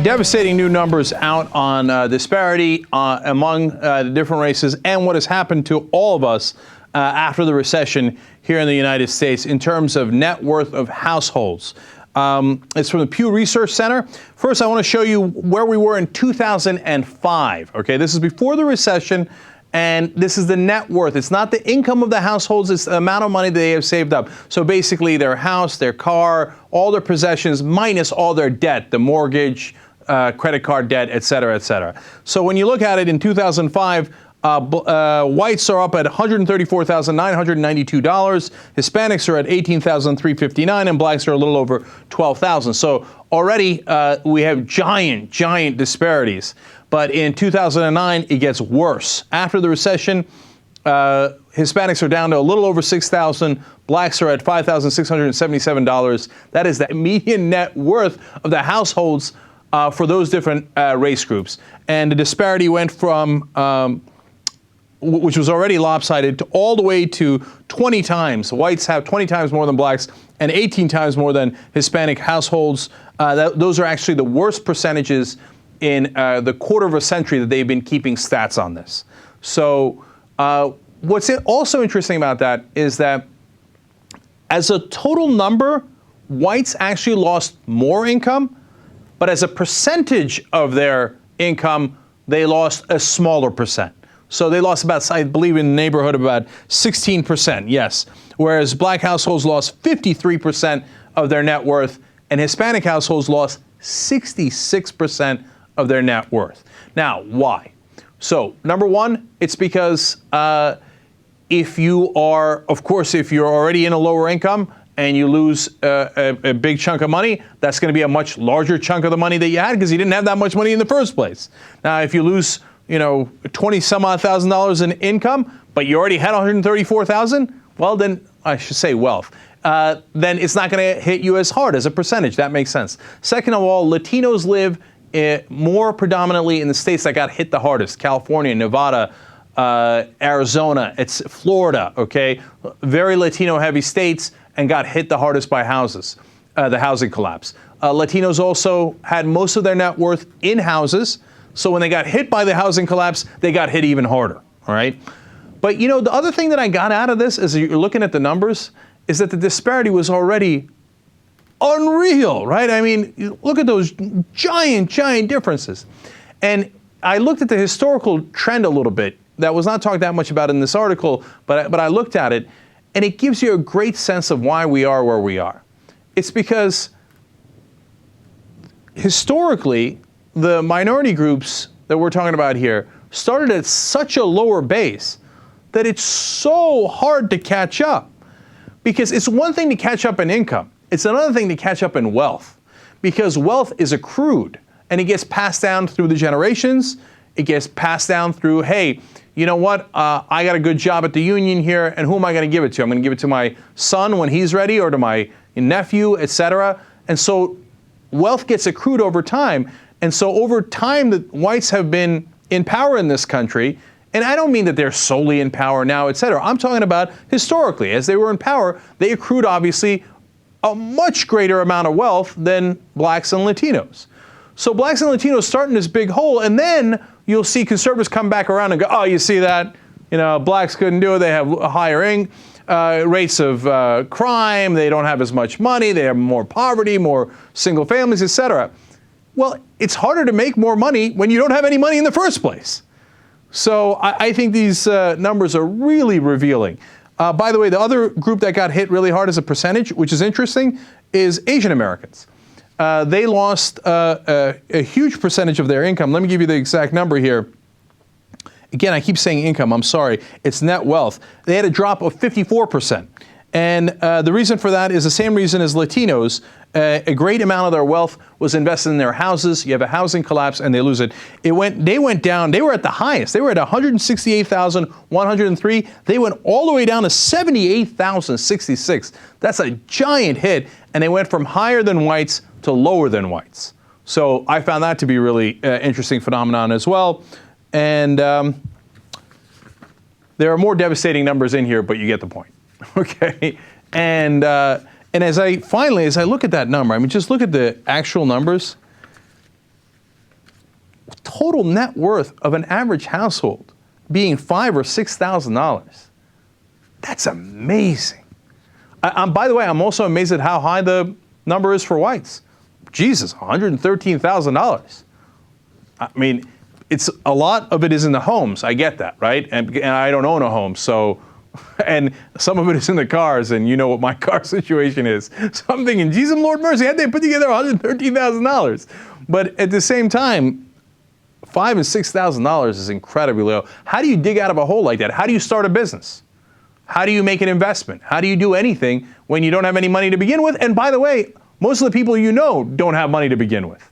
Devastating new numbers out on disparity among the different races and what has happened to all of us after the recession here in the United States in terms of net worth of households. It's from the Pew Research Center. First, I want to show you where we were in 2005. Okay, this is before the recession, and this is the net worth. It's not the income of the households, it's the amount of money that they have saved up. So basically their house, their car, all their possessions, minus all their debt, the mortgage, credit card debt, et cetera, et cetera. So when you look at it in 2005, whites are up at $134,992. Hispanics are at $18,359, and blacks are a little over $12,000. So already we have giant disparities. But in 2009, it gets worse. After the recession, Hispanics are down to a little over $6,000. Blacks are at $5,677. That is the median net worth of the households for those different race groups. And the disparity went from which was already lopsided, to all the way to 20 times. Whites have 20 times more than blacks and 18 times more than Hispanic households. Those are actually the worst percentages in the quarter of a century that they've been keeping stats on this. So what's also interesting about that is that as a total number, whites actually lost more income, but as a percentage of their income, they lost a smaller percent. So they lost about, I believe, in the neighborhood of about 16%, yes. Whereas black households lost 53% of their net worth, and Hispanic households lost 66% of their net worth. Now, why? So, number one, it's because if you are, of course, if you're already in a lower income and you lose a big chunk of money, that's going to be a much larger chunk of the money that you had because you didn't have that much money in the first place. Now, if you lose, 20 some odd $1,000 in income, but you already had 134,000, well, then I should say wealth. Then it's not going to hit you as hard as a percentage. That makes sense. Second of all, Latinos live more predominantly in the states that got hit the hardest: California, Nevada, Arizona, it's Florida. Okay, very Latino-heavy states, and got hit the hardest by the housing collapse. Latinos also had most of their net worth in houses. So when they got hit by the housing collapse, they got hit even harder, all right? But the other thing that I got out of this, as you're looking at the numbers, is that the disparity was already unreal, right? I mean, look at those giant differences. And I looked at the historical trend a little bit. That was not talked that much about in this article, but I looked at it, and it gives you a great sense of why we are where we are. It's because historically, the minority groups that we're talking about here started at such a lower base that it's so hard to catch up. Because it's one thing to catch up in income. It's another thing to catch up in wealth. Because wealth is accrued, and it gets passed down through the generations. It gets passed down through, hey, you know what? I got a good job at the union here, and who am I going to give it to? I'm going to give it to my son when he's ready, or to my nephew, etc. And so wealth gets accrued over time. And so over time, the whites have been in power in this country. And I don't mean that they're solely in power now, et cetera. I'm talking about historically. As they were in power, they accrued, obviously, a much greater amount of wealth than blacks and Latinos. So blacks and Latinos start in this big hole, and then you'll see conservatives come back around and go, oh, you see that? Blacks couldn't do it. They have higher rates of crime. They don't have as much money. They have more poverty, more single families, et cetera. Well, it's harder to make more money when you don't have any money in the first place. So I think these numbers are really revealing. By the way, the other group that got hit really hard as a percentage, which is interesting, is Asian Americans. They lost a huge percentage of their income. Let me give you the exact number here. Again, I keep saying income. I'm sorry. It's net wealth. They had a drop of 54%. And the reason for that is the same reason as Latinos. A great amount of their wealth was invested in their houses. You have a housing collapse and they lose it. They went down. They were at the highest. They were at 168,103. They went all the way down to 78,066. That's a giant hit. And they went from higher than whites to lower than whites. So I found that to be a really interesting phenomenon as well. And there are more devastating numbers in here, but you get the point. Okay, and as I look at that number, I mean, just look at the actual numbers. total net worth of an average household being $5,000 or $6,000. That's amazing. By the way, I'm also amazed at how high the number is for whites. Jesus, $113,000. I mean, it's a lot of it is in the homes. I get that, right? And I don't own a home, so, and some of it is in the cars, and you know what my car situation is. So I'm thinking, Jesus, Lord mercy, how'd they put together $113,000? But at the same time, $5,000 and $6,000 is incredibly low. How do you dig out of a hole like that? How do you start a business? How do you make an investment? How do you do anything when you don't have any money to begin with? And by the way, most of the people you know don't have money to begin with.